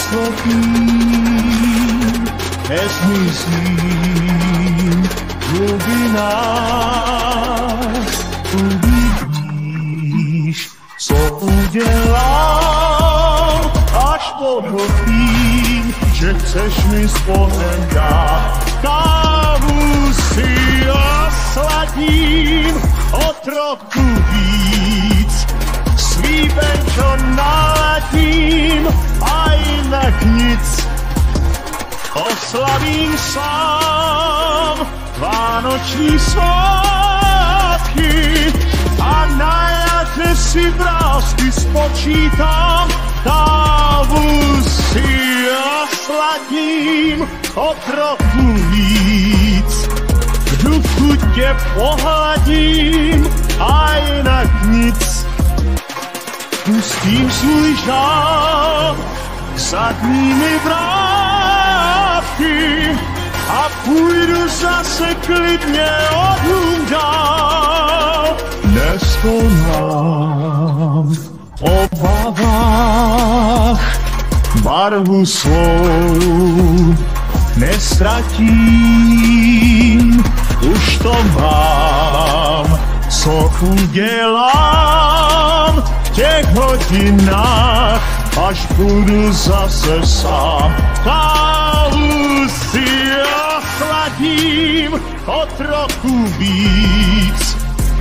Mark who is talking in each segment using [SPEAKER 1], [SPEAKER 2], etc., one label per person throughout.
[SPEAKER 1] slepým, nezmizím v hlubinách. Uvidíš, co udělám, až pochopím, že chceš mi s Bohem dát. Kávu si osladím o trochu víc, slíben, čo naladím, a jinak nic. Oslavím sám vánoční svátky a na jaře si vrásky spočítám. Kávu si osladím o trochu víc, v duchu tě pohladím a jinak nic. Pustím svůj žál zadními vrátky a půjdu zase klidně od dům dál. Neskonám v obavách, barvu svou nestratím. Už to mám, co udělám v těch hodinách, až budu zase sám. Kávu si osladím o trochu víc,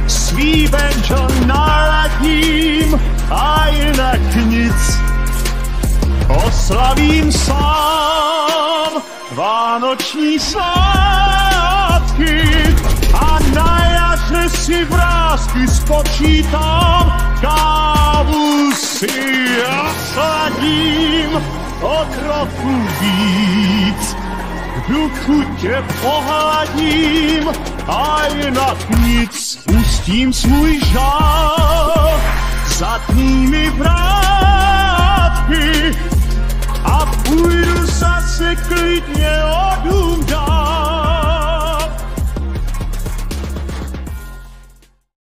[SPEAKER 1] slíben, čo naladím, a jinak nic. Oslavím sám vánoční svátky a na jaře si vrásky spočítám. Kávu si osladím o trochu víc, v duchu tě pohladím a jinak nic. Pustím svůj žál